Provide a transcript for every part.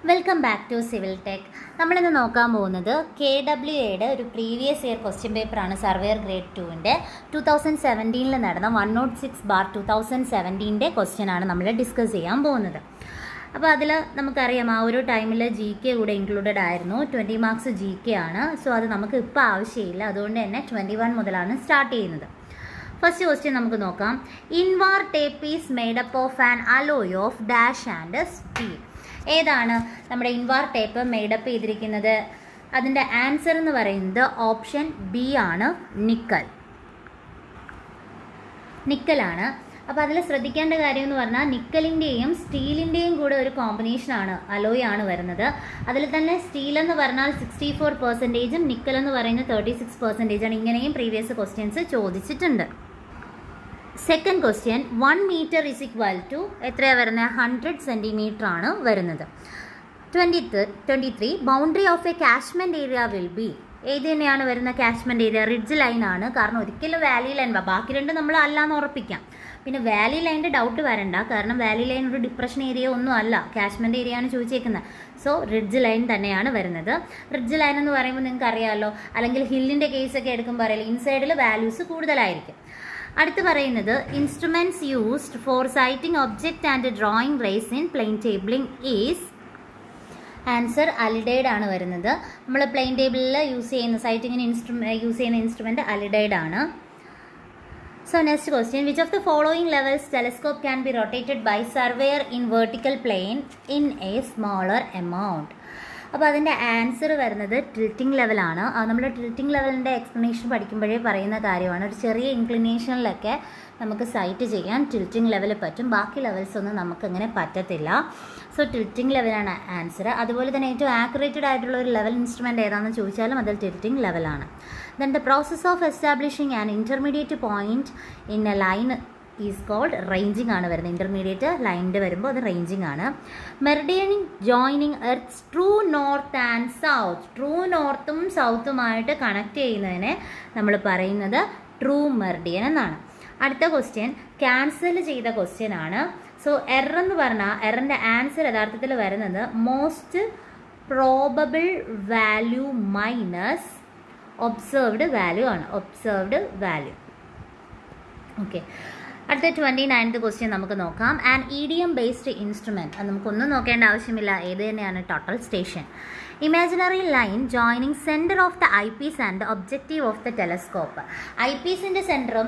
Welcome back to Civil Tech. നമ്മളിന്ന് നോക്കാൻ പോകുന്നത് KWAയുടെ ഒരു പ്രീവിയസ് ഇയർ ക്വസ്റ്റ്യൻ പേപ്പറാണ്. സർവേയർ ഗ്രേഡ് 2ൻ്റെ 2017 നടന്ന 106/2017 ക്വസ്റ്റ്യനാണ് നമ്മൾ ഡിസ്കസ് ചെയ്യാൻ പോകുന്നത്. അപ്പോൾ അതിൽ നമുക്കറിയാം ആ ഒരു ടൈമിൽ GK കൂടെ ഇൻക്ലൂഡഡ് ആയിരുന്നു. 20 മാർക്സ് GK ആണ്. സോ അത് നമുക്ക് ഇപ്പോൾ ആവശ്യമില്ല. അതുകൊണ്ട് തന്നെ 21 മുതലാണ് സ്റ്റാർട്ട് ചെയ്യുന്നത്. ഫസ്റ്റ് ക്വസ്റ്റ്യൻ നമുക്ക് നോക്കാം. Invar tape is made up of an alloy of dash and steel. ഏതാണ് നമ്മുടെ ഇൻവാർ ടേപ്പ് മെയ്ഡപ്പ് ചെയ്തിരിക്കുന്നത്? അതിൻ്റെ ആൻസർ എന്ന് പറയുന്നത് ഓപ്ഷൻ ബി ആണ്, നിക്കലാണ്. അപ്പോൾ അതിൽ ശ്രദ്ധിക്കേണ്ട കാര്യം എന്ന് പറഞ്ഞാൽ നിക്കലിൻ്റെയും സ്റ്റീലിൻ്റെയും കൂടെ ഒരു കോമ്പിനേഷനാണ്, അലോയ് ആണ് വരുന്നത്. അതിൽ തന്നെ സ്റ്റീൽ എന്ന് പറഞ്ഞാൽ 64%, നിക്കൽ എന്ന് പറയുന്നത് 36% ആണ്. ഇങ്ങനെയും പ്രീവിയസ് ക്വസ്റ്റ്യൻസ് ചോദിച്ചിട്ടുണ്ട്. Second question, 1 metre is equal to എത്രയാണ് വരുന്നത്? 100 സെൻറ്റിമീറ്റർ ആണ് വരുന്നത്. 23 boundary of a catchment area will be. ഏത് തന്നെയാണ് വരുന്ന കാച്ച്മെൻറ്റ് ഏരിയ? റിഡ്ജ് ലൈൻ ആണ്. കാരണം ഒരിക്കലും വാലി ലൈൻ, ബാക്കി രണ്ട് നമ്മൾ അല്ലാന്ന് ഉറപ്പിക്കാം. പിന്നെ വാലി ലൈനിൻ്റെ ഡൗട്ട് വരണ്ട, കാരണം വാലി ലൈൻ ഒരു ഡിപ്രഷൻ ഏരിയ ഒന്നും അല്ല, കാച്ച്മെൻറ്റ് ഏരിയ ആണ് ചോദിച്ചേക്കുന്നത്. സോ റിഡ്ജ് ലൈൻ തന്നെയാണ് വരുന്നത്. റിഡ്ജ് ലൈൻ എന്ന് പറയുമ്പോൾ നിങ്ങൾക്ക് അറിയാമല്ലോ, അല്ലെങ്കിൽ ഹില്ലിൻ്റെ കേസൊക്കെ എടുക്കുമ്പോൾ അറിയാലോ, ഇൻസൈഡിൽ വാല്യൂസ് കൂടുതലായിരിക്കും. അടുത്ത് പറയുന്നത് instruments used for sighting object and drawing rays in plane tabling is. Answer alidade ആണ് വരുന്നത്. നമ്മൾ പ്ലെയിൻ ടേബിളിൽ യൂസ് ചെയ്യുന്ന സൈറ്റിങ്ങിന് യൂസ് ചെയ്യുന്ന ഇൻസ്ട്രുമെൻറ്റ് അലിഡൈഡ് ആണ്. So next question, which of the following levels telescope can be rotated by surveyor in vertical plane in a smaller amount? അപ്പോൾ അതിൻ്റെ ആൻസർ വരുന്നത് ടിൽറ്റിംഗ് ലെവലാണ്. നമ്മൾ ടിൽറ്റിംഗ് ലെവലിൻ്റെ എക്സ്പ്ലനേഷൻ പഠിക്കുമ്പോഴേ പറയുന്ന കാര്യമാണ്. ഒരു ചെറിയ ഇൻക്ലിനേഷനിലൊക്കെ നമുക്ക് സൈറ്റ് ചെയ്യാൻ ടിൽറ്റിംഗ് ലെവൽ പറ്റും, ബാക്കി ലെവൽസ് ഒന്നും നമുക്കങ്ങനെ പറ്റത്തില്ല. സോ ടിൽറ്റിംഗ് ലെവലാണ് ആൻസർ. അതുപോലെ തന്നെ ഏറ്റവും ആക്യുറേറ്റഡ് ആയിട്ടുള്ള ഒരു ലെവൽ ഇൻസ്ട്രുമെൻറ്റ് ഏതാണെന്ന് ചോദിച്ചാലും അതിൽ ടിൽറ്റിംഗ് ലെവലാണ്. Then the process of establishing an intermediate point in a line is called ranging ആണ് വരുന്നത്. ഇൻ്റർമീഡിയറ്റ് ലൈനിൻ്റെ വരുമ്പോൾ അത് റേഞ്ചിങ് ആണ്. Meridian joining earth's true north and south. True നോർത്തും സൗത്തുമായിട്ട് കണക്ട് ചെയ്യുന്നതിനെ നമ്മൾ പറയുന്നത് ട്രൂ മെറിഡിയൻ എന്നാണ്. അടുത്ത ക്വസ്റ്റ്യൻ ക്യാൻസൽ ചെയ്ത ക്വസ്റ്റ്യൻ ആണ്. സോ എറർ എന്ന് പറഞ്ഞാൽ എററിൻ്റെ ആൻസർ യഥാർത്ഥത്തിൽ വരുന്നത് most probable value minus observed value ആണ്. Observed value. ഓക്കെ, അടുത്ത 29th ക്വസ്റ്റ്യൻ നമുക്ക് നോക്കാം. An EDM based instrument. അത് നമുക്കൊന്നും നോക്കേണ്ട ആവശ്യമില്ല, ഏത് തന്നെയാണ്? Total station. Imaginary line joining centre of the I Ps and objective of the telescope. I പീസിൻ്റെ സെൻറ്ററും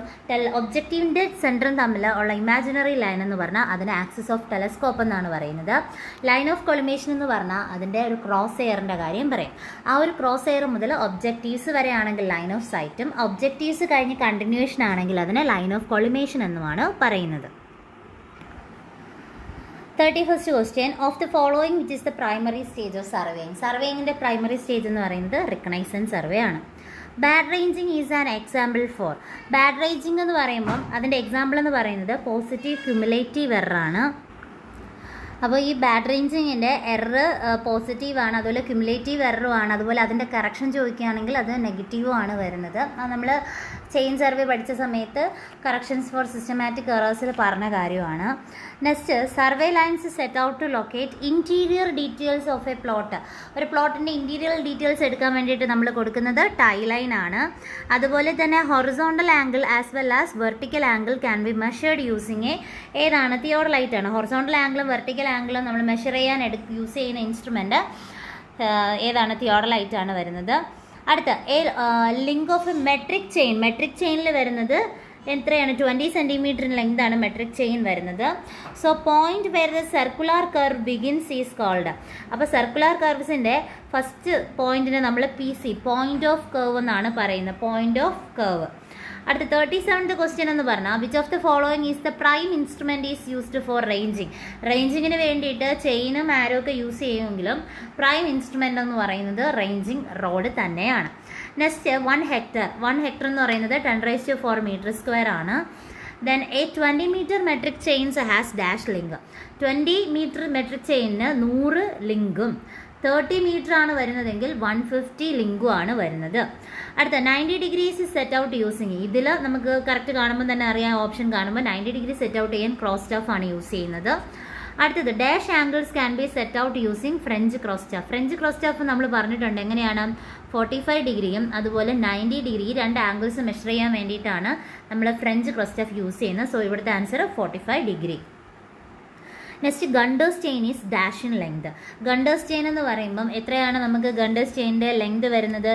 ഒബ്ജക്റ്റീവിൻ്റെ സെൻറ്ററും തമ്മിൽ ഉള്ള ഇമാജിനറി ലൈൻ എന്ന് പറഞ്ഞാൽ അതിന് ആക്സിസ് ഓഫ് ടെലസ്കോപ്പ് എന്നാണ് പറയുന്നത്. ലൈൻ ഓഫ് കൊളിമേഷൻ എന്ന് പറഞ്ഞാൽ അതിൻ്റെ ഒരു ക്രോസ് എയറിൻ്റെ കാര്യം പറയും. ആ ഒരു ക്രോസ് എയർ മുതൽ ഒബ്ജക്റ്റീവ്സ് വരെ ആണെങ്കിൽ ലൈൻ ഓഫ് സൈറ്റും, ഒബ്ജക്റ്റീവ്സ് കഴിഞ്ഞ് കണ്ടിന്യൂഷൻ ആണെങ്കിൽ അതിനെ ലൈൻ ഓഫ് കൊളിമേഷൻ എന്നുമാണ് പറയുന്നത്. 31st question, of the following which is the primary stage of surveying. സർവേയിങ്ങിൻ്റെ പ്രൈമറി സ്റ്റേജ് എന്ന് പറയുന്നത് റിക്കഗ്നൈസൻസ് സർവേ ആണ്. Bad ranging is an example for. Bad ranging എന്ന് പറയുമ്പം അതിൻ്റെ എക്സാമ്പിൾ എന്ന് പറയുന്നത് പോസിറ്റീവ് ക്യുമുലേറ്റീവ് എററാണ്. അപ്പോൾ ഈ ബാഡ് റേഞ്ചിങ്ങിൻ്റെ എറർ പോസിറ്റീവാണ്, അതുപോലെ ക്യുമുലേറ്റീവ് എററും ആണ്. അതുപോലെ അതിൻ്റെ കറക്ഷൻ ചോദിക്കുകയാണെങ്കിൽ അത് നെഗറ്റീവും ആണ് വരുന്നത്. നമ്മൾ ചെയിൻ സർവേ പഠിച്ച സമയത്ത് കറക്ഷൻസ് ഫോർ സിസ്റ്റമാറ്റിക് എറേഴ്സിൽ പറഞ്ഞ കാര്യമാണ്. Next, survey lines set out to locate interior details of a plot. ഒരു പ്ലോട്ടിൻ്റെ ഇൻറ്റീരിയർ ഡീറ്റെയിൽസ് എടുക്കാൻ വേണ്ടിയിട്ട് നമ്മൾ കൊടുക്കുന്നത് ടൈ ലൈൻ ആണ്. അതുപോലെ തന്നെ horizontal angle as well as vertical angle can be measured using ഏതാണ്? തിയോഡലൈറ്റ് ആണ്. ഹൊറിസോണ്ടൽ ആംഗിളും വെർട്ടിക്കൽ ആംഗിളും നമ്മൾ മെഷർ ചെയ്യാൻ യൂസ് ചെയ്യുന്ന ഇൻസ്ട്രുമെൻറ്റ് ഏതാണ്? തിയോഡലൈറ്റ് ആണ് വരുന്നത്. അടുത്ത link of metric chain. Metric ചെയിനിൽ വരുന്നത് എത്രയാണ്? 20 സെൻറ്റിമീറ്റർ ലെങ്ത് ആണ് മെട്രിക് ചെയിൻ വരുന്നത്. So point where the circular curve begins is called. അപ്പോൾ സർക്കുലർ കർവ്സിൻ്റെ ഫസ്റ്റ് പോയിന്റിനെ നമ്മൾ PC, പോയിന്റ് ഓഫ് കർവ് എന്നാണ് പറയുന്നത്. Point of curve. അടുത്ത 37th ക്വസ്റ്റ്യൻ എന്ന് പറഞ്ഞാൽ which of the following is the prime instrument is used for ranging. റേഞ്ചിങ്ങിന് വേണ്ടിയിട്ട് ചെയിനും ആരോ ഒക്കെ യൂസ് ചെയ്യുമെങ്കിലും പ്രൈം ഇൻസ്ട്രുമെൻ്റ് എന്ന് പറയുന്നത് റേഞ്ചിങ് റോഡ് തന്നെയാണ്. Next 1 hectare. 1 ഹെക്ടർ എന്ന് പറയുന്നത് 10⁴ m² ആണ്. Then a 20 metre metric chains has dash link. 20 metre metric ചെയിനിന് 100 ലിങ്കും 30 മീറ്റർ ആണ് വരുന്നതെങ്കിൽ 150 ലിങ്കും ആണ് വരുന്നത്. അടുത്ത 90 ഡിഗ്രീസ് സെറ്റ് ഔട്ട് യൂസിങ്. ഇതിൽ നമുക്ക് കറക്റ്റ് കാണുമ്പോൾ തന്നെ അറിയാം, ഓപ്ഷൻ കാണുമ്പോൾ 90 ഡിഗ്രി സെറ്റ് ഔട്ട് ചെയ്യാൻ ക്രോസ് സ്റ്റഫ് ആണ് യൂസ് ചെയ്യുന്നത്. അടുത്തത് dash angles can be set out using French cross staff. French cross staff നമ്മൾ പറഞ്ഞിട്ടുണ്ട് എങ്ങനെയാണ് 45 ഡിഗ്രിയും അതുപോലെ 90 ഡിഗ്രി രണ്ട് ആംഗിൾസ് മെഷർ ചെയ്യാൻ വേണ്ടിയിട്ടാണ് നമ്മൾ ഫ്രഞ്ച് ക്രോസ് സ്റ്റാഫ് യൂസ് ചെയ്യുന്നത്. സോ ഇവിടുത്തെ answer 45 degree. Next Gunter's chain is dash in length. Gunter's chain എന്ന് പറയുമ്പം എത്രയാണ് നമുക്ക് ഗണ്ടേഴ്സ് ചെയിൻ്റെ ലെങ്ത് വരുന്നത്?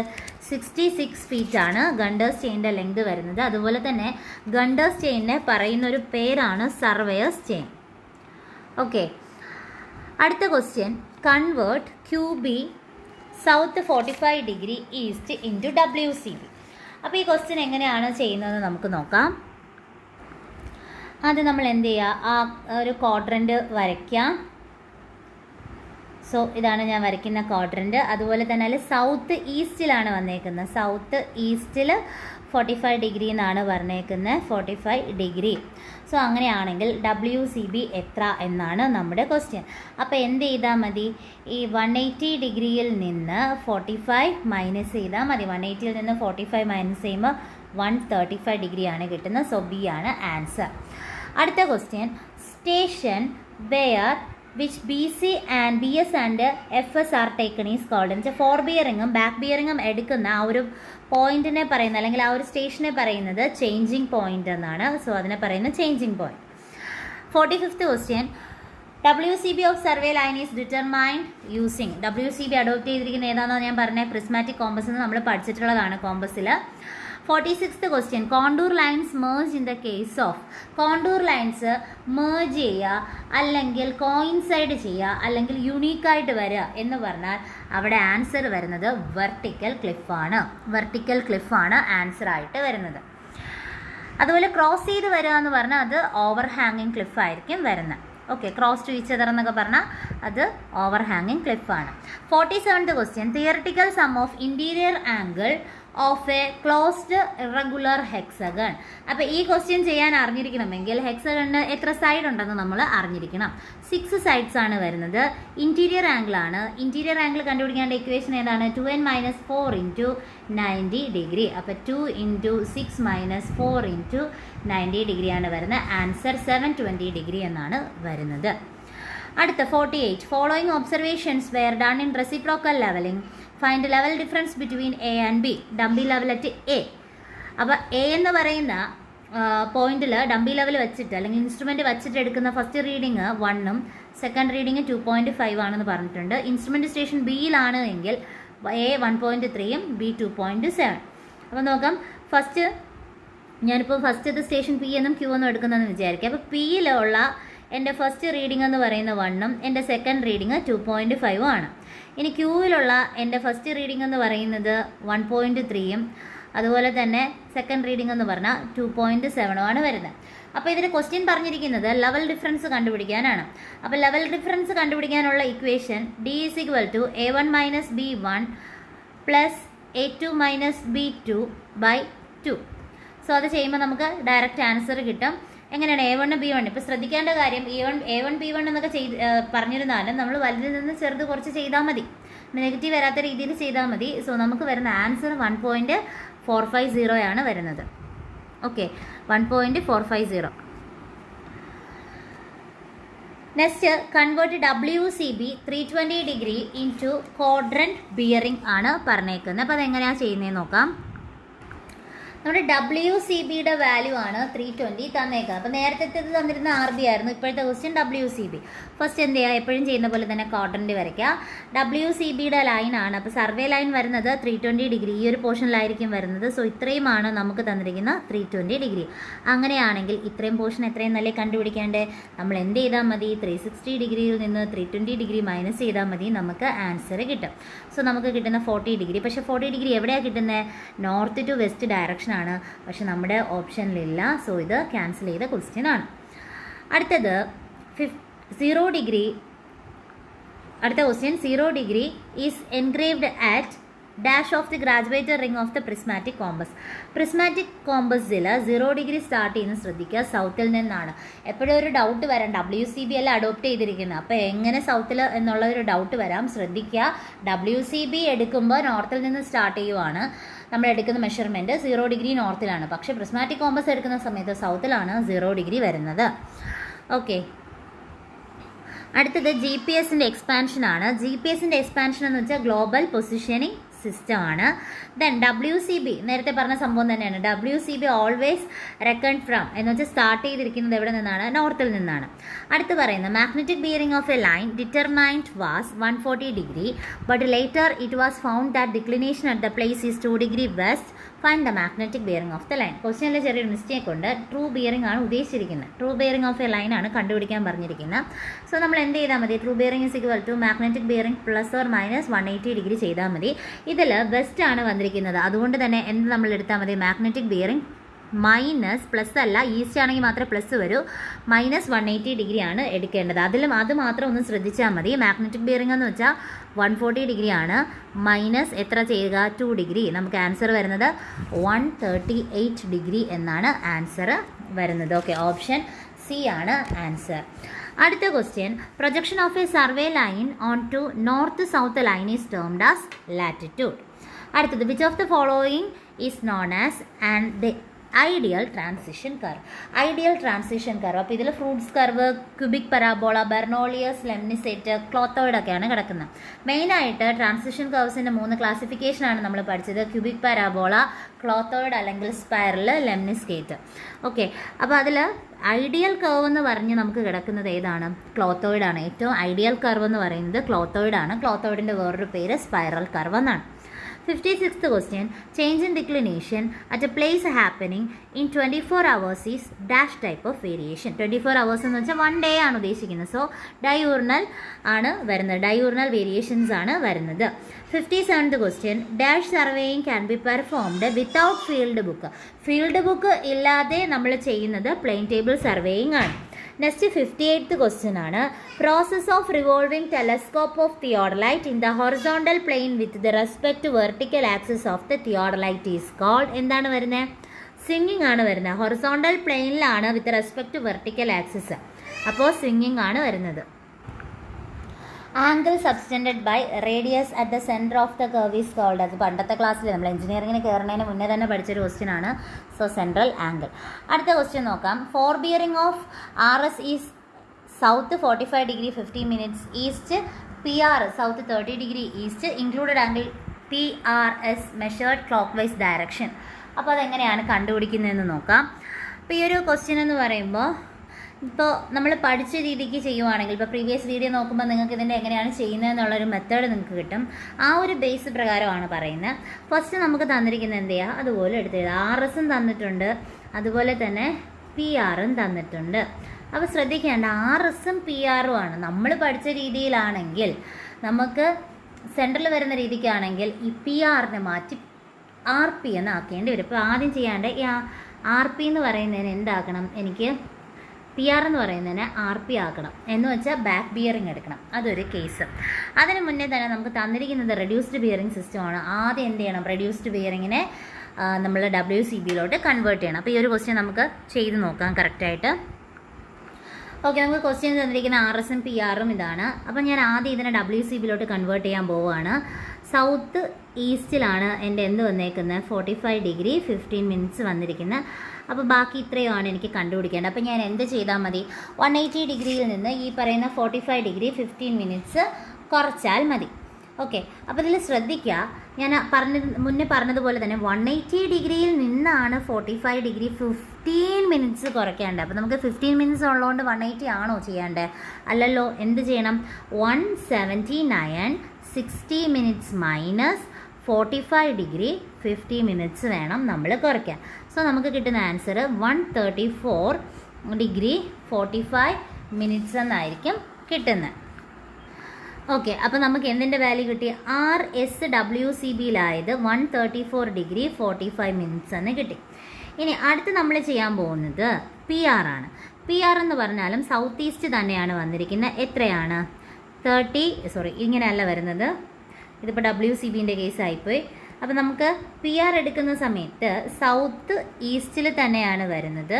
66 ഫീറ്റ് ആണ് ഗണ്ടേഴ്സ് ചെയിൻ്റെ ലെങ്ത് വരുന്നത്. അതുപോലെ തന്നെ ഗണ്ടേഴ്സ് ചെയിനെ പറയുന്ന ഒരു പേരാണ് സർവേയേഴ്സ് ചെയിൻ. ഓക്കെ, അടുത്ത question, convert QB south 45 degree east into WCB. അപ്പോൾ ഈ ക്വസ്റ്റ്യൻ എങ്ങനെയാണ് ചെയ്യുന്നത് നമുക്ക് നോക്കാം. അത് നമ്മൾ എന്ത് ചെയ്യുക, ആ ഒരു ക്വാഡ്രൻറ്റ് വരയ്ക്കാം. സോ ഇതാണ് ഞാൻ വരയ്ക്കുന്ന ക്വാഡ്രൻറ്റ്. അതുപോലെ തന്നെ അതിൽ സൗത്ത് ഈസ്റ്റിലാണ് വന്നേക്കുന്നത്. സൗത്ത് ഈസ്റ്റിൽ 45 ഡിഗ്രി എന്നാണ് പറഞ്ഞേക്കുന്നത്, 45 ഡിഗ്രി. സോ അങ്ങനെയാണെങ്കിൽ WCB എത്ര എന്നാണ് നമ്മുടെ ക്വസ്റ്റ്യൻ. അപ്പോൾ എന്ത് ചെയ്താൽ മതി, ഈ 180 ഡിഗ്രിയിൽ നിന്ന് 45 മൈനസ് ചെയ്താൽ മതി. 180യിൽ നിന്ന് 45 മൈനസ് ചെയ്യുമ്പോൾ 135 ഡിഗ്രിയാണ് കിട്ടുന്നത്. സോ B ആണ് ആൻസർ. അടുത്ത question, station where which BC and BS and FS are taken is called. എന്ന് വെച്ചാൽ ഫോർ ബിയറിങ്ങും ബാക്ക് ബിയറിങ്ങും എടുക്കുന്ന ആ ഒരു പോയിന്റിനെ പറയുന്നത്, അല്ലെങ്കിൽ ആ ഒരു സ്റ്റേഷനെ പറയുന്നത് ചേഞ്ചിങ് പോയിന്റ് എന്നാണ്. സോ അതിനെ പറയുന്നത് changing point. 45th question, WCB of survey line is determined using. WCB adopt ചെയ്തിരിക്കുന്ന ഏതാണെന്ന് ഞാൻ പറഞ്ഞത് പ്രിസ്മാറ്റിക് കോമ്പസ് എന്ന് നമ്മൾ പഠിച്ചിട്ടുള്ളതാണ് കോമ്പസിൽ. 46th question, contour lines merge in the case of. Contour lines merge ചെയ്യുക, അല്ലെങ്കിൽ കോയിൻസൈഡ് ചെയ്യുക, അല്ലെങ്കിൽ യുണീക്കായിട്ട് വരിക എന്ന് പറഞ്ഞാൽ അവിടെ ആൻസർ വരുന്നത് വെർട്ടിക്കൽ ക്ലിഫാണ്. വെർട്ടിക്കൽ ക്ലിഫാണ് ആൻസർ ആയിട്ട് വരുന്നത്. അതുപോലെ ക്രോസ് ചെയ്ത് വരിക എന്ന് പറഞ്ഞാൽ അത് ഓവർ ഹാങ്ങിങ് ക്ലിഫായിരിക്കും വരുന്നത്. Okay, cross to each other എന്നൊക്കെ പറഞ്ഞാൽ അത് ഓവർ ഹാങ്ങിങ് ക്ലിഫാണ്. 47th question, theoretical sum of interior angle of a closed irregular hexagon. അപ്പോൾ ഈ ക്വസ്റ്റ്യൻ ചെയ്യാൻ അറിഞ്ഞിരിക്കണമെങ്കിൽ ഹെക്സഗണിന് എത്ര സൈഡ് ഉണ്ടെന്ന് നമ്മൾ അറിഞ്ഞിരിക്കണം. 6 സൈഡ്സ് ആണ് വരുന്നത്. ഇൻറ്റീരിയർ ആംഗിൾ ആണ്. ഇൻറ്റീരിയർ ആംഗിൾ കണ്ടുപിടിക്കേണ്ട ഇക്വേഷൻ ഏതാണ്? 2n - 4 × 90 degree. അപ്പോൾ 2 × 6 - 4 × 90 ഡിഗ്രിയാണ് വരുന്നത്. ആൻസർ 720 ഡിഗ്രി എന്നാണ് വരുന്നത്. അടുത്ത 48, following observations were done in reciprocal levelling. Find level difference between A and B. Dumpy level at A. അപ്പോൾ A എന്ന് പറയുന്ന പോയിന്റിൽ ഡംബി ലെവൽ വെച്ചിട്ട് അല്ലെങ്കിൽ ഇൻസ്ട്രുമെൻറ്റ് വെച്ചിട്ട് എടുക്കുന്ന ഫസ്റ്റ് റീഡിങ് 1ഉം സെക്കൻഡ് റീഡിങ് 2.5 ആണെന്ന് പറഞ്ഞിട്ടുണ്ട്. ഇൻസ്ട്രുമെൻറ്റ് സ്റ്റേഷൻ Bയിലാണ് എങ്കിൽ A 1.3യും B 2.7. അപ്പോൾ നോക്കാം, ഫസ്റ്റ് ഞാനിപ്പോൾ ഫസ്റ്റത്തെ സ്റ്റേഷൻ P എന്നും Q എന്നും എടുക്കുന്നതെന്ന് വിചാരിക്കുക. അപ്പോൾ Pയിലുള്ള എൻ്റെ ഫസ്റ്റ് റീഡിംഗ് എന്ന് പറയുന്ന 1ഉം എൻ്റെ സെക്കൻഡ് റീഡിങ് 2.5ഉം ആണ്. ഇനി ക്യൂവിലുള്ള എൻ്റെ ഫസ്റ്റ് റീഡിംഗ് എന്ന് പറയുന്നത് 1.3യും അതുപോലെ തന്നെ സെക്കൻഡ് റീഡിംഗ് എന്ന് പറഞ്ഞാൽ 2.7ഉം ആണ് വരുന്നത്. അപ്പോൾ ഇതിന് ക്വസ്റ്റ്യൻ പറഞ്ഞിരിക്കുന്നത് ലെവൽ ഡിഫറൻസ് കണ്ടുപിടിക്കാനാണ്. അപ്പോൾ ലെവൽ ഡിഫറൻസ് കണ്ടുപിടിക്കാനുള്ള equation D = A1 - B1 + A2 - B2 / 2. So അത് ചെയ്യുമ്പോൾ നമുക്ക് ഡയറക്റ്റ് ആൻസർ കിട്ടും. എങ്ങനെയാണ് A1 B1? ഇപ്പോൾ ശ്രദ്ധിക്കേണ്ട കാര്യം A1 B1 എന്നൊക്കെ പറഞ്ഞിരുന്നാലും നമ്മൾ വലുതിൽ നിന്ന് ചെറുത് കുറച്ച് ചെയ്താൽ മതി, നെഗറ്റീവ് വരാത്ത രീതിയിൽ ചെയ്താൽ മതി. സോ നമുക്ക് വരുന്ന ആൻസർ 1.450 ആണ് വരുന്നത്. Okay, 1.450. Next, convert WCB 320 degree into quadrant bearing ആണ് പറഞ്ഞേക്കുന്നത്. അപ്പോൾ അതെങ്ങനെയാണ് ചെയ്യുന്നതെന്ന് നോക്കാം. നമ്മുടെ WCBയുടെ വാല്യൂ ആണ് 320 തന്നേക്കുക. അപ്പോൾ നേരത്തെ തന്നിരുന്ന RB ആയിരുന്നു, ഇപ്പോഴത്തെ ക്വസ്റ്റ്യൻ WCB. ഫസ്റ്റ് എന്ത് ചെയ്യുക, എപ്പോഴും ചെയ്യുന്ന പോലെ തന്നെ ക്വാഡ്രന്റ് വരയ്ക്കുക. WCBയുടെ ലൈനാണ്. അപ്പോൾ സർവേ ലൈൻ വരുന്നത് 320 ഡിഗ്രി, ഈ ഒരു പോർഷനിലായിരിക്കും വരുന്നത്. സോ ഇത്രയുമാണ് നമുക്ക് തന്നിരിക്കുന്ന 320 ഡിഗ്രി. അങ്ങനെയാണെങ്കിൽ ഇത്രയും പോർഷൻ എത്രയും നല്ല കണ്ടുപിടിക്കേണ്ടേ? നമ്മൾ എന്ത് ചെയ്താൽ മതി, 360 ഡിഗ്രിയിൽ നിന്ന് 320 ഡിഗ്രി മൈനസ് ചെയ്താൽ മതി, നമുക്ക് ആൻസർ കിട്ടും. സോ നമുക്ക് കിട്ടുന്ന 40 ഡിഗ്രി. പക്ഷേ 40 ഡിഗ്രി എവിടെയാണ് കിട്ടുന്നത്? നോർത്ത് ടു വെസ്റ്റ് ഡയറക്ഷൻ ആണ്. പക്ഷെ നമ്മുടെ ഓപ്ഷനിലില്ല. സോ ഇത് ക്യാൻസൽ ചെയ്ത ക്വസ്റ്റ്യൻ ആണ്. അടുത്തത് 0 ഡിഗ്രി. അടുത്ത question, 0 degree is engraved at dash of the graduated ring of the prismatic compass. Prismatic കോമ്പസിൽ 0 ഡിഗ്രി സ്റ്റാർട്ട് ചെയ്യുന്നത് ശ്രദ്ധിക്കുക, സൗത്തിൽ നിന്നാണ്. എപ്പോഴും ഒരു ഡൗട്ട് വരാം, WCB അല്ല അഡോപ്റ്റ് ചെയ്തിരിക്കുന്നത്, അപ്പോൾ എങ്ങനെ സൗത്തിൽ എന്നുള്ള ഒരു ഡൗട്ട് വരാം, ശ്രദ്ധിക്കുക. WCB എടുക്കുമ്പോൾ നോർത്തിൽ നിന്ന് സ്റ്റാർട്ട് ചെയ്യുവാണ്. നമ്മൾ എടുക്കുന്ന മെഷർമെൻറ്റ് 0 ഡിഗ്രി നോർത്തിലാണ്. പക്ഷേ പ്രിസ്മാറ്റിക് കോമ്പസ് എടുക്കുന്ന സമയത്ത് സൗത്തിലാണ് 0 ഡിഗ്രി വരുന്നത്. ഓക്കെ, അടുത്തത് GPS-ൻ്റെ എക്സ്പാൻഷനാണ്. GPS-ൻ്റെ എക്സ്പാൻഷൻ എന്ന് വെച്ചാൽ ഗ്ലോബൽ പൊസിഷനിങ് സിസ്റ്റം ആണ്. ദെൻ WCB നേരത്തെ പറഞ്ഞ സംഭവം തന്നെയാണ്. WCB ഓൾവേസ് റെക്കൺ ഫ്രം എന്ന് വെച്ചാൽ സ്റ്റാർട്ട് ചെയ്തിരിക്കുന്നത് എവിടെ നിന്നാണ്? നോർത്തിൽ നിന്നാണ്. അടുത്ത് പറയുന്നത് magnetic bearing of a line determined was 140 degree but later it was found that declination at the place is 2 degree west. Find the magnetic bearing of the line. ക്വസ്റ്റ്യനിൽ ചെറിയൊരു മിസ്റ്റേക്ക് ഉണ്ട്. ട്രൂ ബിയറിംഗ് ആണ് ഉദ്ദേശിച്ചിരിക്കുന്നത്. True bearing of a line ആണ് കണ്ടുപിടിക്കാൻ പറഞ്ഞിരിക്കുന്നത്. So നമ്മൾ എന്ത് ചെയ്താൽ മതി? True bearing is equal to magnetic bearing plus or minus 180 degree ചെയ്താൽ മതി. ഇതിൽ വെസ്റ്റ് ആണ് വന്നിരിക്കുന്നത്. അതുകൊണ്ട് തന്നെ എന്ത് നമ്മൾ എടുത്താൽ മതി? മാഗ്നറ്റിക് ബിയറിംഗ് മൈനസ് പ്ലസ് അല്ല, ഈസ്റ്റ് ആണെങ്കിൽ മാത്രമേ പ്ലസ് വരൂ. മൈനസ് 180 ഡിഗ്രി ആണ് എടുക്കേണ്ടത്. അത് മാത്രം ഒന്ന് ശ്രദ്ധിച്ചാൽ മതി. മാഗ്നറ്റിക് ബിയറിംഗ് എന്ന് വെച്ചാൽ 140 ഡിഗ്രി ആണ്. മൈനസ് എത്ര ചെയ്യുക? 2 ഡിഗ്രി. നമുക്ക് ആൻസർ വരുന്നത് 138 ഡിഗ്രി എന്നാണ് ആൻസർ വരുന്നത്. ഓക്കെ, ഓപ്ഷൻ സി ആണ് ആൻസർ. അടുത്ത question, projection of a survey line on to north south line is termed as latitude. അടുത്തത്, which of the following is known as and the ideal transition curve. Ideal transition curve. അപ്പോൾ ഇതിൽ Froude's curve, cubic parabola, Bernoulli's, lemniscate, clothoid ഒക്കെയാണ് കിടക്കുന്നത്. മെയിനായിട്ട് transition കർവ്സിൻ്റെ 3 ക്ലാസിഫിക്കേഷനാണ് നമ്മൾ പഠിച്ചത്. Cubic parabola, ക്ലോത്തോയിഡ് അല്ലെങ്കിൽ spiral, ലെംനിസ്കേറ്റ്. Okay, അപ്പോൾ അതിൽ ഐഡിയൽ കർവ് എന്ന് പറഞ്ഞ് നമുക്ക് കിടക്കുന്നത് ഏതാണ്? ക്ലോത്തോയിഡ് ആണ്. ഏറ്റവും ഐഡിയൽ കർവ് എന്ന് പറയുന്നത് ക്ലോത്തോയിഡ് ആണ്. ക്ലോത്തോയിഡിൻ്റെ വേറൊരു പേര് സ്പൈറൽ കർവ് എന്നാണ്. 56th question, change in declination at a place happening in 24 hours is dash type of variation. 24 hours എന്ന് വെച്ചാൽ 1 day ആണ് ഉദ്ദേശിക്കുന്നത്. സോ ഡയൂർണൽ ആണ് വരുന്നത്. ഡയൂർണൽ വേരിയേഷൻസ് ആണ് വരുന്നത്. 57th question, dash surveying can be performed without field book. Field book ഇല്ലാതെ നമ്മൾ ചെയ്യുന്നത് പ്ലെയിൻ ടേബിൾ സർവേയിങ് ആണ്. നെക്സ്റ്റ് 58th ക്വസ്റ്റ്യൻ ആണ്, process of revolving telescope of theodolite in the horizontal plane with the respect to vertical axis of the theodolite is called. എന്താണ് വരുന്നത്? സ്വിങ്ങിങ് ആണ് വരുന്നത്. ഹൊറിസോണ്ടൽ പ്ലെയിനിലാണ് with respect to vertical axis. അപ്പോൾ സ്വിങ്ങിങ് ആണ് വരുന്നത്. Angle subtended by radius at the centre of the curve is called. അത് പണ്ടത്തെ ക്ലാസ്സിൽ നമ്മൾ എഞ്ചിനീയറിംഗിന് കയറുന്നതിന് മുന്നേ തന്നെ പഠിച്ചൊരു ക്വസ്റ്റ്യൻ ആണ്. So central angle. അടുത്ത ക്വസ്റ്റ്യൻ നോക്കാം. Four bearing of RS is south 45 degree 15 minutes east. PR south 30 degree east. Included angle PRS measured clock vice direction. അപ്പോൾ അതെങ്ങനെയാണ് കണ്ടുപിടിക്കുന്നതെന്ന് നോക്കാം. അപ്പോൾ ഈ ഒരു ക്വസ്റ്റ്യൻ എന്ന് പറയുമ്പോൾ ഇപ്പോൾ നമ്മൾ പഠിച്ച രീതിക്ക് ചെയ്യുവാണെങ്കിൽ, ഇപ്പോൾ പ്രീവിയസ് വീഡിയോ നോക്കുമ്പോൾ നിങ്ങൾക്ക് ഇതിൻ്റെ എങ്ങനെയാണ് ചെയ്യുന്നതെന്നുള്ളൊരു മെത്തേഡ് നിങ്ങൾക്ക് കിട്ടും. ആ ഒരു ബേസ് പ്രകാരമാണ് പറയുന്നത്. ഫസ്റ്റ് നമുക്ക് തന്നിരിക്കുന്നത് എന്ത് ചെയ്യുക? അതുപോലെ എടുത്തെഴുതുക. RSഉം തന്നിട്ടുണ്ട്, അതുപോലെ തന്നെ PRഉം തന്നിട്ടുണ്ട്. അപ്പോൾ ശ്രദ്ധിക്കേണ്ട, RSഉം PRഉം ആണ്. നമ്മൾ പഠിച്ച രീതിയിലാണെങ്കിൽ നമുക്ക് സെൻറ്ററിൽ വരുന്ന രീതിക്കാണെങ്കിൽ ഈ PRനെ മാറ്റി RP എന്ന് ആക്കേണ്ടി വരും. ഇപ്പോൾ ആദ്യം ചെയ്യാണ്ട് ഈ RP എന്ന് പറയുന്നതിന് എന്താക്കണം? എനിക്ക് PR എന്ന് പറയുന്നതിനെ RP ആക്കണം. എന്ന് വെച്ചാൽ ബാക്ക് ബിയറിംഗ് എടുക്കണം. അതൊരു കേസ്. അതിന് മുന്നേ തന്നെ നമുക്ക് തന്നിരിക്കുന്നത് റെഡ്യൂസ്ഡ് ബിയറിംഗ് സിസ്റ്റമാണ്. ആദ്യം എന്ത് ചെയ്യണം? റെഡ്യൂസ്ഡ് ബിയറിങ്ങിനെ നമ്മൾ WCBയിലോട്ട് കൺവേർട്ട് ചെയ്യണം. അപ്പോൾ ഈ ഒരു ക്വസ്റ്റ്യൻ നമുക്ക് ചെയ്ത് നോക്കാം കറക്റ്റായിട്ട്. ഓക്കെ, നമുക്ക് ക്വസ്റ്റ്യൻ തന്നിരിക്കുന്ന RSഉം PRഉം ഇതാണ്. അപ്പം ഞാൻ ആദ്യം ഇതിനെ WCBയിലോട്ട് കൺവേർട്ട് ചെയ്യാൻ പോവുകയാണ്. സൗത്ത് ഈസ്റ്റിലാണ് എൻ്റെ എന്ത് വന്നേക്കുന്നത്? 45 ഡിഗ്രി 15 മിനിറ്റ്സ് വന്നിരിക്കുന്നത്. അപ്പോൾ ബാക്കി ഇത്രയുമാണ് എനിക്ക് കണ്ടുപിടിക്കേണ്ടത്. അപ്പോൾ ഞാൻ എന്ത് ചെയ്താൽ മതി? 180 ഡിഗ്രിയിൽ നിന്ന് ഈ പറയുന്ന 45 ഡിഗ്രി 15 മിനിറ്റ്സ് കുറച്ചാൽ മതി. ഓക്കെ, അപ്പോൾ ഇതിൽ ശ്രദ്ധിക്കുക, ഞാൻ മുന്നേ പറഞ്ഞതുപോലെ തന്നെ 180 ഡിഗ്രിയിൽ നിന്നാണ് 45 ഡിഗ്രി 15 മിനിറ്റ്സ് കുറയ്ക്കേണ്ടത്. അപ്പോൾ നമുക്ക് 15 മിനിറ്റ്സ് ഉള്ളതുകൊണ്ട് 180 ആണോ ചെയ്യേണ്ടത്? അല്ലല്ലോ. എന്ത് ചെയ്യണം? 179 60 മിനിറ്റ്സ് മൈനസ് 45 ഡിഗ്രി 50 മിനിറ്റ്സ് വേണം നമ്മൾ കുറയ്ക്കാൻ. സോ നമുക്ക് കിട്ടുന്ന ആൻസർ 134 ഡിഗ്രി 45 മിനിറ്റ്സ് എന്നായിരിക്കും കിട്ടുന്നത്. ഓക്കെ, അപ്പോൾ നമുക്ക് എന്തിൻ്റെ വാല്യൂ കിട്ടി? RSWCBയിലായത് 134 ഡിഗ്രി 45 മിനിറ്റ്സ് എന്ന് കിട്ടി. ഇനി അടുത്ത് നമ്മൾ ചെയ്യാൻ പോകുന്നത് PR ആണ്. PR എന്ന് പറഞ്ഞാലും സൗത്ത് ഈസ്റ്റ് തന്നെയാണ് വന്നിരിക്കുന്നത്. എത്രയാണ്? ഇങ്ങനെയല്ല വരുന്നത്. ഇതിപ്പോൾ WCBൻ്റെ കേസായിപ്പോയി. അപ്പോൾ നമുക്ക് PR എടുക്കുന്ന സമയത്ത് സൗത്ത് ഈസ്റ്റിൽ തന്നെയാണ് വരുന്നത്.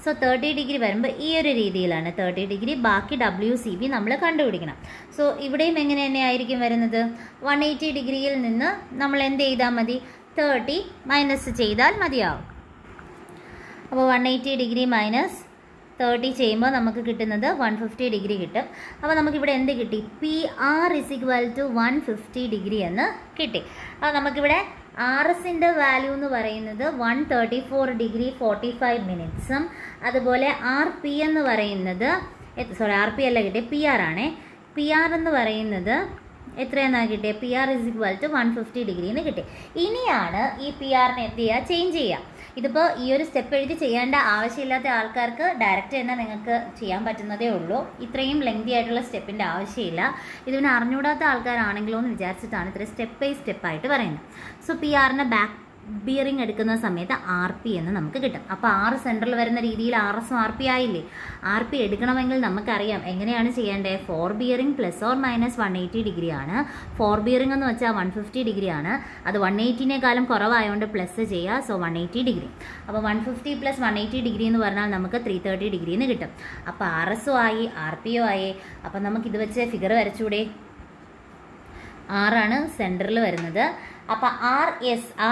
സോ 30 ഡിഗ്രി വരുമ്പോൾ ഈ ഒരു രീതിയിലാണ് 30 ഡിഗ്രി. ബാക്കി WCB നമ്മൾ കണ്ടുപിടിക്കണം. സോ ഇവിടെയും എങ്ങനെ തന്നെയായിരിക്കും വരുന്നത്? 180 ഡിഗ്രിയിൽ നിന്ന് നമ്മൾ എന്ത് ചെയ്താൽ മതി? 30 മൈനസ് ചെയ്താൽ മതിയാവും. അപ്പോൾ 180 ഡിഗ്രി മൈനസ് 30 ചെയ്യുമ്പോൾ നമുക്ക് കിട്ടുന്നത് 150 ഡിഗ്രി കിട്ടും. അപ്പോൾ നമുക്കിവിടെ എന്ത് കിട്ടി? PR = 150 ഡിഗ്രി എന്ന് കിട്ടി. അപ്പോൾ നമുക്കിവിടെ RSൻ്റെ വാല്യൂ എന്ന് പറയുന്നത് 134 ഡിഗ്രി 45 മിനിറ്റ്സും അതുപോലെ RP എന്ന് പറയുന്നത് RP അല്ല കിട്ടിയ PR ആണേ. PR എന്ന് പറയുന്നത് എത്രയെന്നാണ് കിട്ടിയത്? PR = 150 ഡിഗ്രി എന്ന് കിട്ടി. ഇനിയാണ് ഈ PRനെ എന്ത് ചെയ്യുക? ചേഞ്ച് ചെയ്യുക. ഇതിപ്പോൾ ഈ ഒരു സ്റ്റെപ്പ് എഴുതി ചെയ്യേണ്ട ആവശ്യമില്ലാത്ത ആൾക്കാർക്ക് ഡയറക്റ്റ് തന്നെ നിങ്ങൾക്ക് ചെയ്യാൻ പറ്റുന്നതേ ഉള്ളൂ. ഇത്രയും ലെങ്തി ആയിട്ടുള്ള സ്റ്റെപ്പിൻ്റെ ആവശ്യമില്ല. ഇതിനെ അറിഞ്ഞുകൂടാത്ത ആൾക്കാരാണെങ്കിലോ എന്ന് വിചാരിച്ചിട്ടാണ് ഇത്രയും സ്റ്റെപ്പ് ബൈ സ്റ്റെപ്പായിട്ട് പറയുന്നത്. സോ PRനെ ബാക്ക് ബിയറിംഗ് എടുക്കുന്ന സമയത്ത് RP എന്ന് നമുക്ക് കിട്ടും. അപ്പോൾ R സെൻറ്ററിൽ വരുന്ന രീതിയിൽ RSും RP ആയില്ലേ? RP എടുക്കണമെങ്കിൽ നമുക്കറിയാം എങ്ങനെയാണ് ചെയ്യേണ്ടത്. 4 ബിയറിംഗ് ± 180 ഡിഗ്രിയാണ്. 4 ബിയറിംഗ് എന്ന് വെച്ചാൽ 150 ഡിഗ്രിയാണ്. അത് 180നേക്കാളും കുറവായതുകൊണ്ട് പ്ലസ് ചെയ്യുക. So 180 degree. അപ്പോൾ 150 + 180 ഡിഗ്രി എന്ന് പറഞ്ഞാൽ നമുക്ക് 330 ഡിഗ്രി എന്ന് കിട്ടും. അപ്പോൾ RSും ആയി RPയും ആയി. അപ്പോൾ നമുക്കിത് വെച്ച് ഫിഗർ വരച്ചൂടെ? R ആണ് സെൻറ്ററിൽ വരുന്നത്. അപ്പോൾ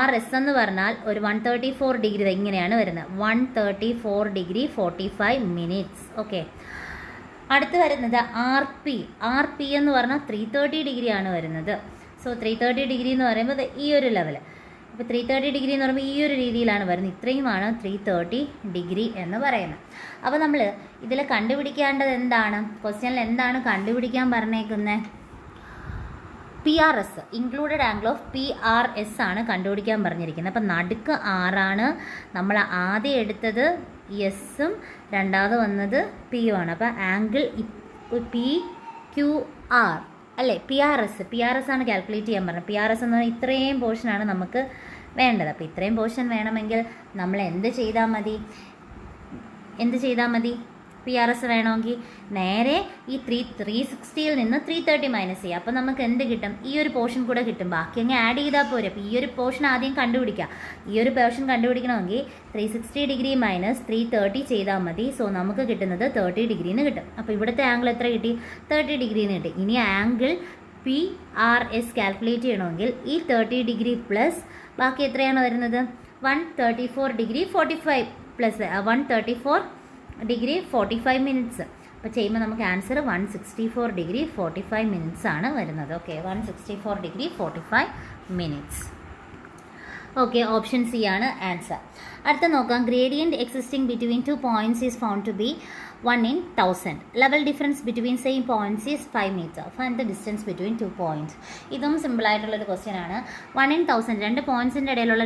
RS എന്ന് പറഞ്ഞാൽ ഒരു 134 ഡിഗ്രി ഇങ്ങനെയാണ് വരുന്നത്. 134 ഡിഗ്രി 45 മിനിറ്റ്സ്. ഓക്കെ, അടുത്ത് വരുന്നത് RP എന്ന് പറഞ്ഞാൽ 330 ഡിഗ്രിയാണ് വരുന്നത്. സോ 330 ഡിഗ്രി എന്ന് പറയുമ്പോൾ ഈ ഒരു ലെവൽ. അപ്പോൾ 330 ഡിഗ്രി എന്ന് പറയുമ്പോൾ ഈ ഒരു രീതിയിലാണ് വരുന്നത്. ഇത്രയുമാണ് 330 ഡിഗ്രി എന്ന് പറയുന്നത്. അപ്പോൾ നമ്മൾ ഇതിൽ കണ്ടുപിടിക്കേണ്ടത് എന്താണ്? ക്വസ്റ്റ്യനിൽ എന്താണ് കണ്ടുപിടിക്കാൻ പറഞ്ഞേക്കുന്നത്? PRS, included angle of PRS ആണ് കണ്ടുപിടിക്കാൻ പറഞ്ഞിരിക്കുന്നത്. അപ്പം നടുക്ക് R ആണ്. നമ്മൾ ആദ്യം എടുത്തത് എസും രണ്ടാമത് വന്നത് P ആണ്. അപ്പം ആംഗിൾ PQR അല്ലേ? PRS ആണ് കാൽക്കുലേറ്റ് ചെയ്യാൻ പറഞ്ഞത്. PRS എന്ന് പറഞ്ഞാൽ ഇത്രയും പോർഷനാണ് നമുക്ക് വേണ്ടത്. അപ്പോൾ ഇത്രയും പോർഷൻ വേണമെങ്കിൽ നമ്മൾ എന്ത് ചെയ്താൽ മതി? PRS വേണമെങ്കിൽ നേരെ ഈ 360ൽ നിന്ന് 330 മൈനസ് ചെയ്യുക. അപ്പോൾ നമുക്ക് എന്ത് കിട്ടും? ഈ ഒരു പോർഷൻ കൂടെ കിട്ടും. ബാക്കി അങ്ങ് ആഡ് ചെയ്താൽ പോരെ. അപ്പോൾ ഈ ഒരു പോർഷൻ ആദ്യം കണ്ടുപിടിക്കുക. ഈ ഒരു പോർഷൻ കണ്ടുപിടിക്കണമെങ്കിൽ 360 ഡിഗ്രി മൈനസ് 330 ചെയ്താൽ മതി. സോ നമുക്ക് കിട്ടുന്നത് 30 ഡിഗ്രിന്ന് കിട്ടും. അപ്പോൾ ഇവിടുത്തെ ആംഗിൾ എത്ര കിട്ടി? 30 ഡിഗ്രിന്ന് കിട്ടി. ഇനി ആംഗിൾ PRS കാൽക്കുലേറ്റ് ചെയ്യണമെങ്കിൽ ഈ 30 ഡിഗ്രി പ്ലസ് ബാക്കി എത്രയാണ് വരുന്നത്? 134 ഡിഗ്രി 45 പ്ലസ് 134 ഡിഗ്രി 45 മിനിറ്റ്സ്. അപ്പോൾ ചെയ്യുമ്പോൾ നമുക്ക് ആൻസർ 164 ഡിഗ്രി 45 മിനിറ്റ്സ് ആണ് വരുന്നത്. Okay, 164 degree 45 minutes. Okay, option C ആണ് ആൻസർ. അടുത്ത നോക്കാം. Gradient existing between 2 points is found to be 1 in 1000. Level difference between same points is 5 meter. Find the distance between 2 points. ഇതും സിമ്പിളായിട്ടുള്ളൊരു question ആണ്. 1 in 1000 രണ്ട് പോയിൻറ്റ്സിൻ്റെ ഇടയിലുള്ള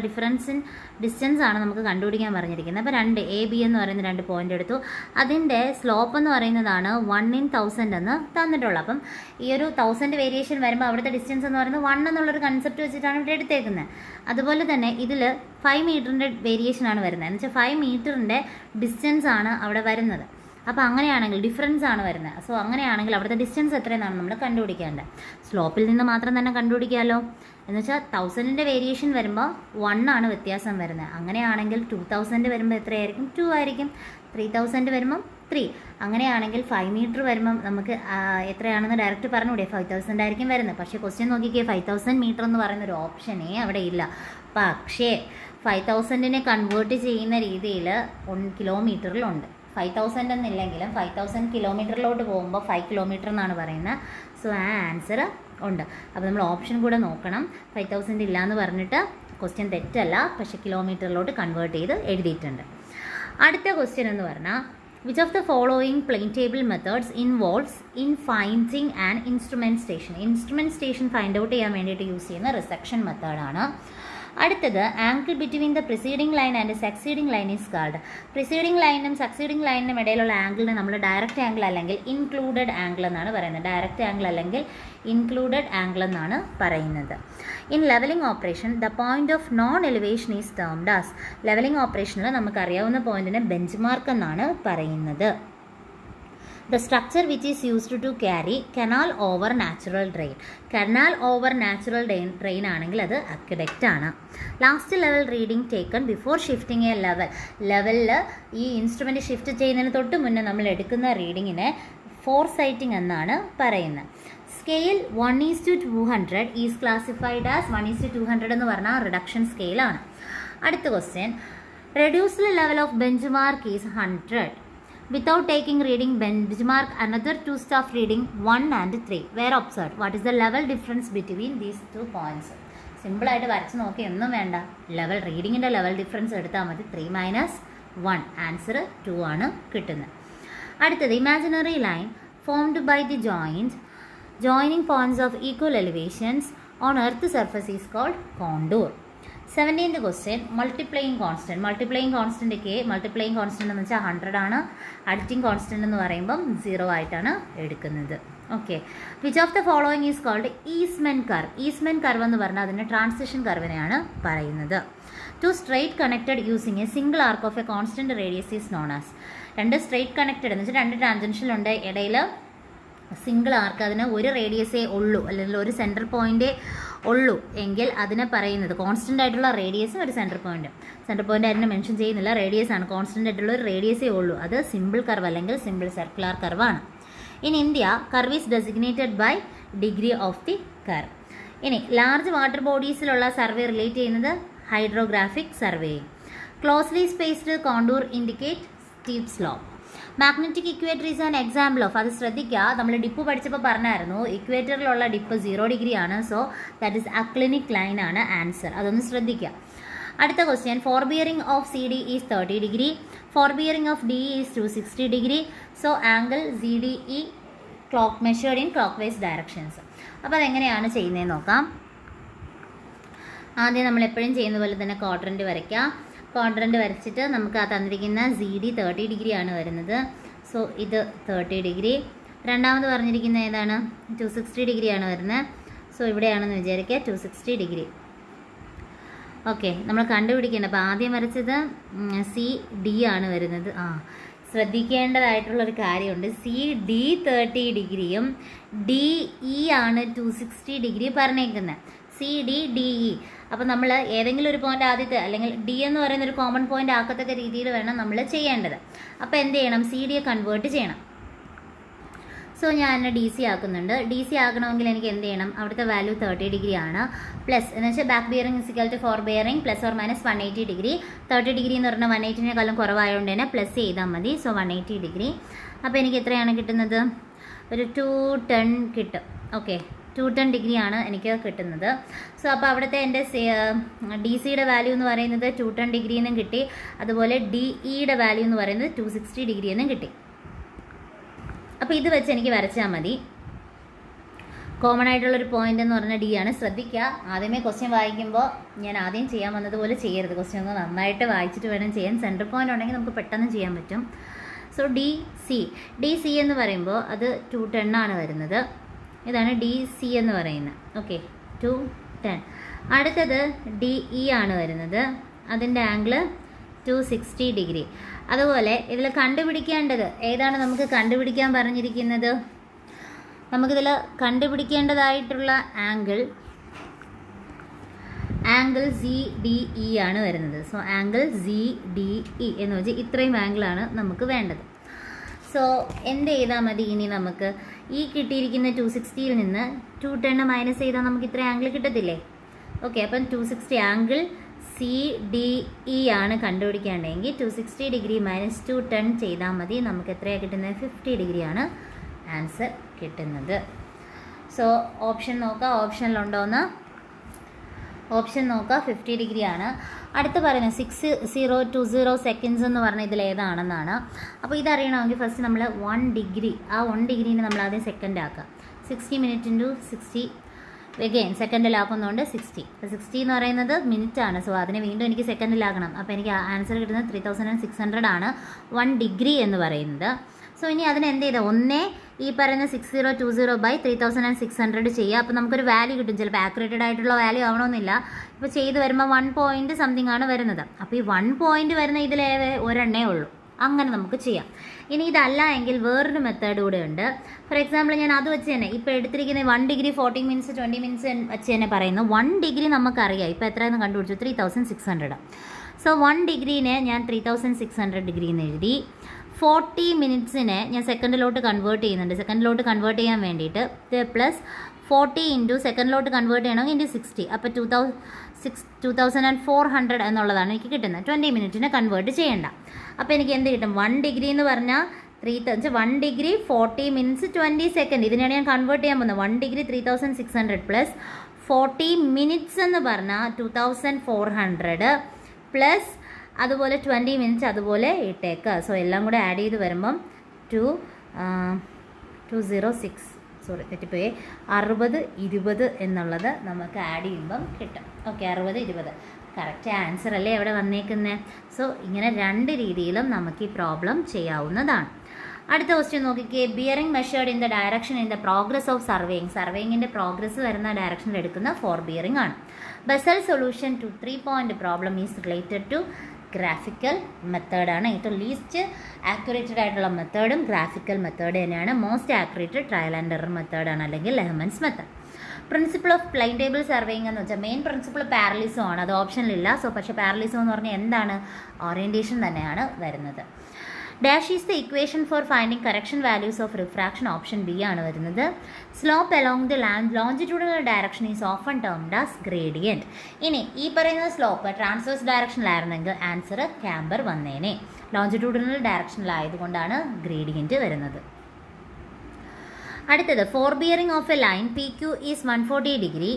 ഡിസ്റ്റൻസ് ആണ് നമുക്ക് കണ്ടുപിടിക്കാൻ പറഞ്ഞിരിക്കുന്നത്. അപ്പോൾ AB എന്ന് പറയുന്ന 2 പോയിൻ്റ് എടുത്തു. അതിൻ്റെ സ്ലോപ്പ് എന്ന് പറയുന്നതാണ് 1 in 1000 എന്ന് തന്നിട്ടുള്ളത്. അപ്പം ഈ ഒരു 1000 വേരിയേഷൻ വരുമ്പോൾ അവിടുത്തെ ഡിസ്റ്റൻസ് എന്ന് പറയുന്നത് 1 എന്നുള്ളൊരു കൺസെപ്റ്റ് വെച്ചിട്ടാണ് ഇവിടെ എടുത്തേക്കുന്നത്. അതുപോലെ തന്നെ ഇതിൽ 5 മീറ്ററിൻ്റെ വേരിയേഷനാണ് വരുന്നത്. എന്ന് വെച്ചാൽ 5 മീറ്ററിൻ്റെ ഡിസ്റ്റൻസ് ആണ് അവിടെ വരുന്നത്. അപ്പോൾ അങ്ങനെയാണെങ്കിൽ ഡിഫറൻസ് ആണ് വരുന്നത്. സോ അങ്ങനെയാണെങ്കിൽ അവിടുത്തെ ഡിസ്റ്റൻസ് എത്രയെന്നാണ് നമ്മൾ കണ്ടുപിടിക്കേണ്ടത്. സ്ലോപ്പിൽ നിന്ന് മാത്രം തന്നെ കണ്ടുപിടിക്കാമല്ലോ. എന്ന് വെച്ചാൽ 1000ൻ്റെ വേരിയേഷൻ വരുമ്പോൾ 1 ആണ് വ്യത്യാസം വരുന്നത്. അങ്ങനെയാണെങ്കിൽ 2000 വരുമ്പോൾ എത്രയായിരിക്കും? 2 ആയിരിക്കും. 3000 വരുമ്പം 3. അങ്ങനെയാണെങ്കിൽ 5 മീറ്റർ വരുമ്പം നമുക്ക് എത്രയാണെന്ന് ഡയറക്റ്റ് പറഞ്ഞുകൂടെ? 5000 ആയിരിക്കും വരുന്നത്. പക്ഷേ ക്വസ്റ്റ്യൻ നോക്കിക്കേ, 5000 മീറ്റർ എന്ന് പറയുന്നൊരു ഓപ്ഷനേ അവിടെ ഇല്ല. പക്ഷേ 5000നെ കൺവേർട്ട് ചെയ്യുന്ന രീതിയിൽ 1 കിലോമീറ്ററിലുണ്ട്. 5000 എന്നില്ലെങ്കിലും 5000 കിലോമീറ്ററിലോട്ട് പോകുമ്പോൾ 5 കിലോമീറ്റർ എന്നാണ് പറയുന്നത്. സോ ആ ആൻസർ ഉണ്ട്. അപ്പോൾ നമ്മൾ ഓപ്ഷൻ കൂടെ നോക്കണം. 5000 ഇല്ല എന്ന് പറഞ്ഞിട്ട് ക്വസ്റ്റ്യൻ തെറ്റല്ല, പക്ഷേ കിലോമീറ്ററിലോട്ട് കൺവേർട്ട് ചെയ്ത് എഴുതിയിട്ടുണ്ട്. അടുത്ത ക്വസ്റ്റ്യൻ എന്ന് പറഞ്ഞാൽ which of the following plane table methods involves in finding and instrument station. Instrument station find out ചെയ്യാൻ വേണ്ടിയിട്ട് യൂസ് ചെയ്യുന്ന റിസെക്ഷൻ മെത്തേഡാണ്. അടുത്തത് angle between the preceding line and succeeding line is called. Preceding ലൈനും succeeding ലൈനിനും ഇടയിലുള്ള ആംഗിളിന് നമ്മൾ ഡയറക്റ്റ് ആംഗിൾ അല്ലെങ്കിൽ ഇൻക്ലൂഡഡ് ആംഗിൾ എന്നാണ് പറയുന്നത്. ഡയറക്റ്റ് ആംഗിൾ അല്ലെങ്കിൽ ഇൻക്ലൂഡഡ് ആംഗിൾ എന്നാണ് പറയുന്നത്. In levelling operation the point of known elevation is termed as. Levelling ഓപ്പറേഷനിൽ നമുക്കറിയാവുന്ന പോയിന്റിനെ ബെഞ്ച് മാർക്ക് എന്നാണ് പറയുന്നത്. The structure which is used to carry canal over natural drain. Canal over natural drain ആണെങ്കിൽ അത് aqueduct ആണ്. Last level reading taken before shifting A ലെവലിൽ ഈ instrument shift ചെയ്യുന്നതിന് തൊട്ട് മുന്നേ നമ്മൾ എടുക്കുന്ന റീഡിങ്ങിനെ ഫോർസൈറ്റിംഗ് എന്നാണ് പറയുന്നത്. സ്കെയിൽ 1:200 ഈസ് ക്ലാസിഫൈഡ് ആസ് 1:200 എന്ന് പറഞ്ഞാൽ റിഡക്ഷൻ സ്കെയിലാണ്. അടുത്ത question, reduced level of bench mark is 100. Without taking reading benchmark, another 2 staff reading 1 and 3 were observed. What is the level difference between these 2 points? സിമ്പിളായിട്ട് വരച്ച് നോക്കി ഒന്നും വേണ്ട, ലെവൽ റീഡിങ്ങിൻ്റെ ലെവൽ ഡിഫറൻസ് എടുത്താൽ മതി. 3 - 1 ആൻസർ 2 ആണ് കിട്ടുന്നത്. അടുത്തത് imaginary line formed by the joining points of equal elevations on earth surface is called contour. 17th question, multiplying constant. Multiplying constant എന്ന് വെച്ചാൽ 100 ആണ്. അഡിറ്റിംഗ് കോൺസ്റ്റന്റ് എന്ന് പറയുമ്പം 0 ആയിട്ടാണ് എടുക്കുന്നത്. Okay, which of the following is called easement curve. Easement curve എന്ന് പറഞ്ഞാൽ അതിൻ്റെ ട്രാൻസിഷൻ കർവിനെയാണ് പറയുന്നത്. Two straight connected using a single arc of a constant radius is known as. രണ്ട് സ്ട്രെയിറ്റ് കണക്റ്റഡ് എന്ന് വെച്ചാൽ 2 ടാൻജൻഷ്യലുണ്ട്, ഇടയിൽ സിംഗിൾ ആർക്ക്, അതിന് ഒരു റേഡിയസേ ഉള്ളൂ അല്ലെങ്കിൽ ഒരു സെൻറ്റർ പോയിൻ്റേ ഉള്ളൂ എങ്കിൽ അതിനെ പറയുന്നത് കോൺസ്റ്റൻ്റ് ആയിട്ടുള്ള റേഡിയസും ഒരു സെൻറ്റർ പോയിൻ്റ് അതിനെ മെൻഷൻ ചെയ്യുന്നില്ല, റേഡിയസ് ആണ്. കോൺസ്റ്റൻ്റ് ആയിട്ടുള്ള ഒരു റേഡിയസേ ഉള്ളൂ, അത് സിമ്പിൾ കർവ് അല്ലെങ്കിൽ സിമ്പിൾ സർക്കുലർ കർവാണ്. In India curve is designated by degree of the curve. ഇനി ലാർജ് വാട്ടർ ബോഡീസിലുള്ള സർവേ റിലേറ്റ് ചെയ്യുന്നത് ഹൈഡ്രോഗ്രാഫിക് സർവേയും. Closely spaced contour indicate steep slope. Magnetic equator is an example of, അത് ശ്രദ്ധിക്കുക, നമ്മൾ dip പഠിച്ചപ്പോൾ പറഞ്ഞായിരുന്നു ഇക്വേറ്ററിലുള്ള ഡിപ്പ് 0 ഡിഗ്രി ആണ്. So that is aclinic line ആണ് ആൻസർ, അതൊന്ന് ശ്രദ്ധിക്കുക. അടുത്ത question, fore bearing of C D is 30 degree, fore bearing of D is 260 degree. So angle C D E measured in clockwise directions. അപ്പോൾ അതെങ്ങനെയാണ് ചെയ്യുന്നതെന്ന് നോക്കാം. ആദ്യം നമ്മൾ എപ്പോഴും ചെയ്യുന്ന പോലെ തന്നെ ക്വാഡ്രൻറ്റ് വരയ്ക്കാം. ക്വാഡ്രൻറ്റ് വരച്ചിട്ട് നമുക്ക് ആ തന്നിരിക്കുന്ന സി ഡി 30 ഡിഗ്രി ആണ് വരുന്നത്. സോ ഇത് 30 ഡിഗ്രി. രണ്ടാമത് പറഞ്ഞിരിക്കുന്ന ഏതാണ്, 260 ഡിഗ്രി ആണ് വരുന്നത്. സോ ഇവിടെയാണെന്ന് വിചാരിക്കുക 260 ഡിഗ്രി. ഓക്കെ, നമ്മൾ കണ്ടുപിടിക്കേണ്ട, അപ്പോൾ ആദ്യം വരച്ചത് സി ഡി ആണ് വരുന്നത്. ശ്രദ്ധിക്കേണ്ടതായിട്ടുള്ളൊരു കാര്യമുണ്ട്, സി ഡി 30 ഡിഗ്രിയും ഡി ഇ ആണ് 260 ഡിഗ്രി പറഞ്ഞേക്കുന്നത്. C D D E. അപ്പോൾ നമ്മൾ ഏതെങ്കിലും ഒരു പോയിന്റ് ആദ്യത്തെ അല്ലെങ്കിൽ ഡി എന്ന് പറയുന്ന ഒരു കോമൺ പോയിന്റ് ആക്കത്തക്ക രീതിയിൽ വേണം നമ്മൾ ചെയ്യേണ്ടത്. അപ്പോൾ എന്ത് ചെയ്യണം, സി ഡിയെ കൺവേർട്ട് ചെയ്യണം. സോ ഞാൻ ഡി സി ആക്കുന്നുണ്ട്. ഡി സി ആക്കണമെങ്കിൽ എനിക്ക് എന്ത് ചെയ്യണം, അവിടുത്തെ വാല്യൂ 30 ഡിഗ്രി ആണ്. പ്ലസ് എന്ന് വെച്ചാൽ back bearing is equal to fore bearing plus or minus 180 degree. 30 degree എന്ന് പറഞ്ഞാൽ 180നേക്കാളും കുറവായതുകൊണ്ട് തന്നെ പ്ലസ് ചെയ്താൽ മതി. So 180 degree. അപ്പോൾ എനിക്ക് എത്രയാണ് കിട്ടുന്നത്, ഒരു 210 കിട്ടും. ഓക്കെ, 210 ഡിഗ്രിയാണ് എനിക്ക് കിട്ടുന്നത്. സോ അപ്പോൾ അവിടുത്തെ എൻ്റെ ഡി സിയുടെ വാല്യൂ എന്ന് പറയുന്നത് 210 ഡിഗ്രി എന്നും കിട്ടി. അതുപോലെ ഡി ഇയുടെ വാല്യൂ എന്ന് പറയുന്നത് 260 ഡിഗ്രി എന്നും കിട്ടി. അപ്പോൾ ഇത് വെച്ച് എനിക്ക് വരച്ചാൽ മതി. കോമൺ ആയിട്ടുള്ളൊരു പോയിന്റ് എന്ന് പറഞ്ഞാൽ ഡി ആണ്. ശ്രദ്ധിക്കുക, ആദ്യമേ ക്വസ്റ്റ്യൻ വായിക്കുമ്പോൾ ഞാൻ ആദ്യം ചെയ്യാൻ വന്നതുപോലെ ചെയ്യരുത്. ക്വസ്റ്റ്യൻ ഒന്ന് നന്നായിട്ട് വായിച്ചിട്ട് വേണം ചെയ്യാൻ. സെൻറ്റർ പോയിന്റ് ഉണ്ടെങ്കിൽ നമുക്ക് പെട്ടെന്ന് ചെയ്യാൻ പറ്റും. സോ ഡി സി എന്ന് പറയുമ്പോൾ അത് 210 ആണ് വരുന്നത്. ഇതാണ് ഡി സി എന്ന് പറയുന്നത്. ഓക്കെ, 210. അടുത്തത് ഡി ഇ ആണ് വരുന്നത്, അതിൻ്റെ ആംഗിൾ 260 ഡിഗ്രി. അതുപോലെ ഇതിൽ കണ്ടുപിടിക്കേണ്ടത് ഏതാണ്, നമുക്ക് കണ്ടുപിടിക്കാൻ പറഞ്ഞിരിക്കുന്നത്, നമുക്കിതിൽ കണ്ടുപിടിക്കേണ്ടതായിട്ടുള്ള ആംഗിൾ സി ഡി ഇ ആണ് വരുന്നത്. So angle C D E എന്ന് വെച്ചാൽ ഇത്രയും ആംഗിളാണ് നമുക്ക് വേണ്ടത്. സോ എന്ത് ചെയ്താൽ മതി, ഇനി നമുക്ക് ഈ കിട്ടിയിരിക്കുന്ന 260യിൽ നിന്ന് 210 മൈനസ് ചെയ്താൽ നമുക്ക് ഇത്ര ആംഗിൾ കിട്ടത്തില്ലേ. ഓക്കെ, അപ്പം 260 ആംഗിൾ സി ഡി ഇ ആണ് കണ്ടുപിടിക്കേണ്ടതെങ്കിൽ 260 ഡിഗ്രി മൈനസ് 210 ചെയ്താൽ മതി. നമുക്ക് എത്രയാണ് കിട്ടുന്നത്, 50 ഡിഗ്രിയാണ് ആൻസർ കിട്ടുന്നത്. സോ ഓപ്ഷൻ നോക്കാം, ഓപ്ഷനിലുണ്ടോയെന്ന്. ഓപ്ഷൻ നോക്കുക, 50 ഡിഗ്രിയാണ്. അടുത്ത് പറയുന്നത് 6020 സെക്കൻഡ്സ് എന്ന് പറഞ്ഞാൽ ഇതിൽ ഏതാണെന്നാണ്. അപ്പോൾ ഇതറിയണമെങ്കിൽ ഫസ്റ്റ് നമ്മൾ 1 ഡിഗ്രി, ആ 1 ഡിഗ്രീനെ നമ്മൾ ആദ്യം സെക്കൻഡ് ആക്കുക. 60 മിനിറ്റ് ഇൻറ്റു 60 അഗെയിൻ സെക്കൻഡിലാക്കുന്നതുകൊണ്ട് 60. അപ്പോൾ 60 എന്ന് പറയുന്നത് മിനിറ്റ് ആണ്. സോ അതിനെ വീണ്ടും എനിക്ക് സെക്കൻഡിലാക്കണം. അപ്പോൾ എനിക്ക് ആൻസർ കിട്ടുന്നത് 3600 ആണ് 1 ഡിഗ്രി എന്ന് പറയുന്നത്. സോ ഇനി അതിന് എന്ത് ചെയ്താൽ ഒന്നേ ഈ പറയുന്ന 6020/3600 ചെയ്യുക. അപ്പോൾ നമുക്കൊരു വാല്യൂ കിട്ടും. ചിലപ്പോൾ ആക്യുറേറ്റഡ് ആയിട്ടുള്ള വാല്യൂ ആവണമെന്നില്ല. ഇപ്പോൾ ചെയ്ത് വരുമ്പോൾ 1 പോയിൻറ്റ് സംതിങ് ആണ് വരുന്നത്. അപ്പോൾ ഈ 1 പോയിൻറ്റ് വരുന്ന ഇതിൽ ഒരെണ്ണേ ഉള്ളൂ. അങ്ങനെ നമുക്ക് ചെയ്യാം. ഇനി ഇതല്ല എങ്കിൽ വേറൊരു മെത്തേഡ് കൂടെ ഉണ്ട്. ഫോർ എക്സാമ്പിൾ ഞാൻ അത് വെച്ച് തന്നെ ഇപ്പോൾ എടുത്തിരിക്കുന്ന 1 ഡിഗ്രി 40 മിനിറ്റ്സ് 20 മിനിറ്റ്സ് വെച്ച് തന്നെ പറയുന്നു. 1 ഡിഗ്രി നമുക്കറിയാം ഇപ്പോൾ എത്രയെന്ന് കണ്ടുപിടിച്ചു, 3600. സോ 1 ഡിഗ്രീനെ ഞാൻ 3600 ഡിഗ്രി എന്ന് എഴുതി. 40 മിനിറ്റ്സിനെ ഞാൻ സെക്കൻഡിലോട്ട് കൺവേർട്ട് ചെയ്യുന്നുണ്ട്. സെക്കൻഡിലോട്ട് കൺവേർട്ട് ചെയ്യാൻ വേണ്ടിയിട്ട് പ്ലസ് 40 ഇൻറ്റു സെക്കൻഡിലോട്ട് കൺവേർട്ട് ചെയ്യണമെങ്കിൽ ഇൻറ്റു 60. അപ്പോൾ 2400 എന്നുള്ളതാണ് എനിക്ക് കിട്ടുന്നത്. 20 മിനിറ്റിന് കൺവേർട്ട് ചെയ്യേണ്ട. അപ്പോൾ എനിക്ക് എന്ത് കിട്ടും? 1 ഡിഗ്രി എന്ന് പറഞ്ഞാൽ 1 ഡിഗ്രി 40 മിനിറ്റ്സ് 20 സെക്കൻഡ്. ഇതിനാണ് ഞാൻ കൺവേർട്ട് ചെയ്യാൻ പോകുന്നത്. 1 ഡിഗ്രി 3600 പ്ലസ് 40 മിനിറ്റ്സ് എന്ന് പറഞ്ഞാൽ 2400 പ്ലസ് അതുപോലെ 20 മിനിറ്റ്സ് അതുപോലെ ഇട്ടേക്കുക. സോ എല്ലാം കൂടെ ആഡ് ചെയ്ത് വരുമ്പം 206 തെറ്റിപ്പോയി 60 20 എന്നുള്ളത് നമുക്ക് ആഡ് ചെയ്യുമ്പം കിട്ടും. ഓക്കെ, 60 20 കറക്റ്റ് ആൻസർ അല്ലേ ഇവിടെ വന്നേക്കുന്നത്. സോ ഇങ്ങനെ 2 രീതിയിലും നമുക്ക് ഈ പ്രോബ്ലം ചെയ്യാവുന്നതാണ്. അടുത്ത ക്വസ്റ്റ്യൻ നോക്കിക്കേ. Bearing measured in the direction in the progress of സർവേയിങ്ങിൻ്റെ പ്രോഗ്രസ് വരുന്ന ഡയറക്ഷനിൽ എടുക്കുന്ന ഫോർ ബിയറിംഗ് ആണ്. Bessel solution to 3 point problem is related to graphical മെത്തേഡാണ്. ഏറ്റവും ലീസ്റ്റ് ആക്യുറേറ്റഡ് ആയിട്ടുള്ള മെത്തേഡും ഗ്രാഫിക്കൽ മെത്തേഡ് തന്നെയാണ്. Most accurate trial and error മെത്തേഡാണ്, അല്ലെങ്കിൽ Lehmann's method. Principle of plane table surveying എന്ന് വെച്ചാൽ മെയിൻ പ്രിൻസിപ്പിൾ പാരലിസം ആണ്. അത് ഓപ്ഷനിലില്ല. സോ പക്ഷേ പാരലിസം എന്ന് പറഞ്ഞാൽ എന്താണ്? ഓറിയൻറ്റേഷൻ തന്നെയാണ് വരുന്നത്. Dash is the equation for finding correction values of refraction. Option B ആണ് വരുന്നത്. Slope along the longitudinal direction is often termed as gradient. ഇനി ഈ പറയുന്ന സ്ലോപ്പ് ട്രാൻസ്വേഴ്സ് ഡയറക്ഷനിലായിരുന്നെങ്കിൽ ആൻസർ ക്യാമ്പർ വന്നേനെ. ലോഞ്ചിറ്റ്യൂഡിനൽ ഡയറക്ഷനിലായതുകൊണ്ടാണ് ഗ്രേഡിയൻറ്റ് വരുന്നത്. അടുത്തത്, four bearing of a line P Q is 140 degree.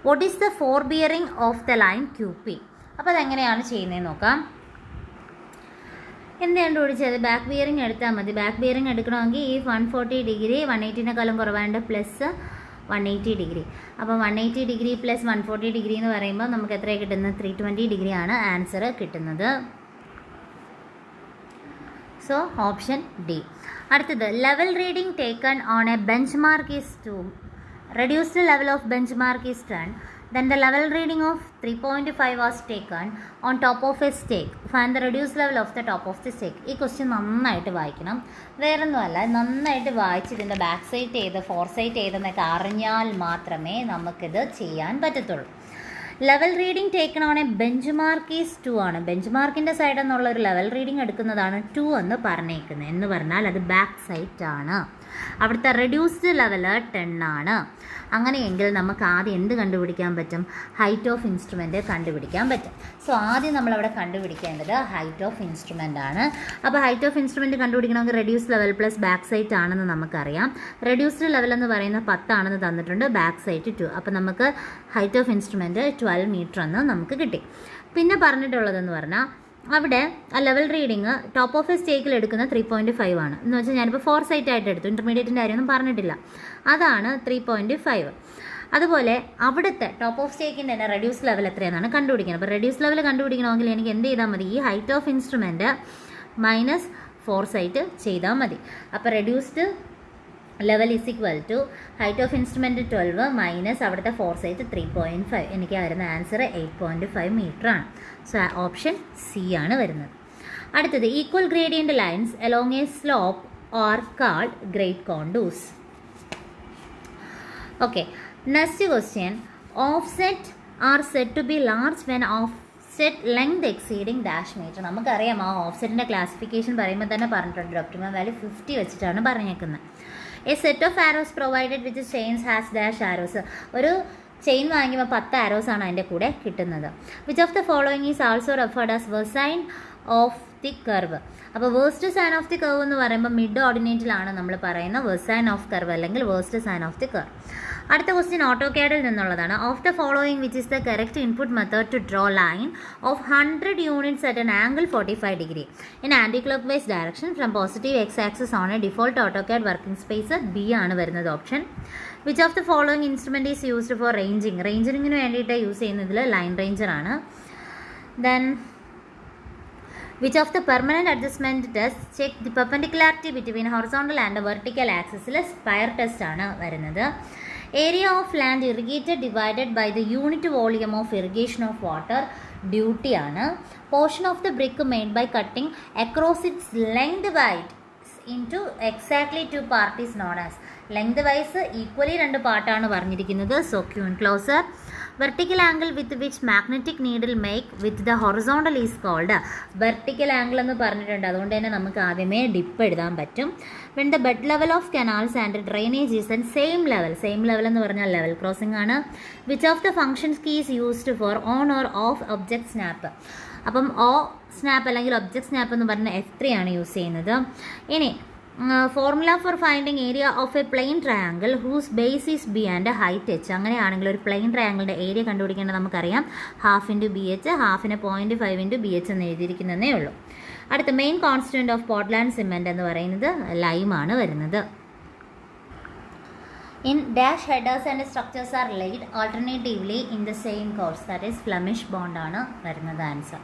What is the four bearing of the line Q P? അപ്പോൾ അതെങ്ങനെയാണ് ചെയ്യുന്നതെന്ന് നോക്കാം. എന്ത് കണ്ടുപിടിച്ചത്? ബാക്ക് ബിയറിംഗ് എടുത്താൽ മതി. ബാക്ക് ബിയറിംഗ് എടുക്കണമെങ്കിൽ ഈ 140 ഡിഗ്രി 180-നേക്കാളും കുറവാണ്ട് പ്ലസ് 180 ഡിഗ്രി. അപ്പോൾ 180 ഡിഗ്രി പ്ലസ് 140 ഡിഗ്രി എന്ന് പറയുമ്പോൾ നമുക്ക് എത്രയാണ് കിട്ടുന്നത്? 320 ഡിഗ്രിയാണ് ആൻസർ കിട്ടുന്നത്. So option D. അടുത്തത്, level reading taken on a bench mark is 2. Reduced level of bench mark is 10. Then the level reading of 3.5 was taken on top of a stake. Find the reduced level of the top of the stake. ഈ question നന്നായിട്ട് വായിക്കണം. വേറൊന്നുമല്ല, നന്നായിട്ട് വായിച്ച് ഇതിൻ്റെ back site ചെയ്ത് four site ചെയ്തെന്നൊക്കെ അറിഞ്ഞാൽ മാത്രമേ നമുക്കിത് ചെയ്യാൻ പറ്റത്തുള്ളൂ. Level reading taken on a bench mark is 2 ആണ്. ബെഞ്ച് മാർക്കിൻ്റെ സൈഡ് എന്നുള്ള ഒരു ലെവൽ റീഡിംഗ് എടുക്കുന്നതാണ് 2 എന്ന് പറഞ്ഞേക്കുന്നത്. എന്ന് പറഞ്ഞാൽ അത് ബാക്ക് സൈറ്റ് ആണ്. അവിടുത്തെ റെഡ്യൂസ്ഡ് ലെവൽ 10 ആണ്. അങ്ങനെയെങ്കിൽ നമുക്ക് ആദ്യം എന്ത് കണ്ടുപിടിക്കാൻ പറ്റും? ഹൈറ്റ് ഓഫ് ഇൻസ്ട്രുമെൻ്റ് കണ്ടുപിടിക്കാൻ പറ്റും. സോ ആദ്യം നമ്മളവിടെ കണ്ടുപിടിക്കേണ്ടത് ഹൈറ്റ് ഓഫ് ഇൻസ്ട്രുമെൻ്റ് ആണ്. അപ്പോൾ ഹൈറ്റ് ഓഫ് ഇൻസ്ട്രുമെൻറ്റ് കണ്ടുപിടിക്കണമെങ്കിൽ reduced level plus back sight ആണെന്ന് നമുക്കറിയാം. റെഡ്യൂസ്ഡ് ലെവൽ എന്ന് പറയുന്നത് 10 ആണെന്ന് തന്നിട്ടുണ്ട്, ബാക്ക് സൈറ്റ് 2. അപ്പോൾ നമുക്ക് ഹൈറ്റ് ഓഫ് ഇൻസ്ട്രുമെൻറ്റ് 12 മീറ്റർ എന്ന് നമുക്ക് കിട്ടി. പിന്നെ പറഞ്ഞിട്ടുള്ളതെന്ന് പറഞ്ഞാൽ അവിടെ ആ level reading top of a സ്റ്റേക്കിൽ എടുക്കുന്ന 3.5 ആണ്. എന്ന് വെച്ചാൽ ഞാനിപ്പോൾ ഫോർ സൈറ്റ് ആയിട്ട് എടുത്തു, ഇൻ്റർമീഡിയറ്റിൻ്റെ കാര്യമൊന്നും പറഞ്ഞിട്ടില്ല. അതാണ് 3.5. അതുപോലെ അവിടുത്തെ ടോപ്പ് ഓഫ് സ്റ്റേക്കിൻ്റെ തന്നെ റെഡ്യൂസ് ലെവൽ എത്രയാണെന്നാണ് കണ്ടുപിടിക്കുന്നത്. അപ്പോൾ റെഡ്യൂസ് ലെവൽ കണ്ടുപിടിക്കണമെങ്കിൽ എനിക്ക് എന്ത് ചെയ്താൽ മതി? ഈ height of instrument minus fore sight ചെയ്താൽ മതി. അപ്പോൾ reduced level is equal to height of instrument 12 minus അവിടുത്തെ ഫോർ സൈറ്റ് 3.5. എനിക്ക് വരുന്ന ആൻസർ 8.5 മീറ്റർ ആണ്. സോ ഓപ്ഷൻ സി ആണ് വരുന്നത്. അടുത്തത്, equal gradient lines along a slope are called grade contours. Okay, next question. Offset are set to be large when offset length exceeding dash metre. നമുക്കറിയാം ആ ഓഫ്സെറ്റിൻ്റെ classification പറയുമ്പോൾ തന്നെ പറഞ്ഞിട്ടുണ്ട്. Optimum value 50 വെച്ചിട്ടാണ് പറഞ്ഞേക്കുന്നത്. A set of arrows provided with chains has dash arrows. ഒരു chain വാങ്ങിക്കുമ്പോൾ 10 arrows ആണ് അതിൻ്റെ കൂടെ കിട്ടുന്നത്. Which of the following is also referred as versine of the curve. അപ്പോൾ versed sine of the curve എന്ന് പറയുമ്പോൾ മിഡ് ഓർഡിനേറ്റിലാണ് നമ്മൾ പറയുന്ന വെർസൈൻ ഓഫ് കർവ് അല്ലെങ്കിൽ versed sine of the curve. അടുത്ത ക്വസ്റ്റ്യൻ ഓട്ടോകാഡിൽ നിന്നുള്ളതാണ്. Of the following which is the correct input method to draw line of 100 units at an angle 45 degree in anticlockwise direction from positive X axis on a default AutoCAD working space? B ആണ് വരുന്നത് option. Which of the following instrument is used for ranging? റേഞ്ചിങ്ങിന് വേണ്ടിയിട്ട് use ചെയ്യുന്നതിൽ line റേഞ്ചറാണ്. Then which of the permanent adjustment tests check the perpendicularity between horizontal and vertical axis? Spire test ആണ് വരുന്നത്. Area of land irrigated divided by the unit volume of irrigation of water duty ആണ്. Portion of the brick made by cutting across its length wide into exactly 2 parts is known as. Length wise equally 2 പാർട്ടാണ് പറഞ്ഞിരിക്കുന്നത്. So queen closer. Vertical angle with which magnetic needle make with the horizontal is called. Vertical angle എന്ന് പറഞ്ഞിട്ടുണ്ട്, അതുകൊണ്ട് തന്നെ നമുക്ക് ആദ്യമേ dip എഴുതാൻ പറ്റും. When the bed level of canals and drainage is and same level എന്ന് പറഞ്ഞാൽ ലെവൽ ക്രോസിംഗ് ആണ്. Which of the functions key is used for on or off object snap. അപ്പം സ്നാപ്പ് അല്ലെങ്കിൽ ഒബ്ജക്ട് സ്നാപ്പ് എന്ന് പറഞ്ഞാൽ F3 ആണ് use ചെയ്യുന്നത്. ഇനി formula for finding area of a plane triangle whose base is b and height H. അങ്ങനെയാണെങ്കിൽ ഒരു plain ട്രയാങ്കിളിൻ്റെ area കണ്ടുപിടിക്കേണ്ടത് നമുക്കറിയാം. 1/2 × BH, 1/2 0.5 × BH എന്ന് എഴുതിയിരിക്കുന്നതേ ഉള്ളൂ. അടുത്ത main constant of Portland cement എന്ന് പറയുന്നത് ലൈമാണ് വരുന്നത്. In dash headers and structures are laid alternatively in the same course, that is Flemish bond ആണ് വരുന്നത് ആൻസർ.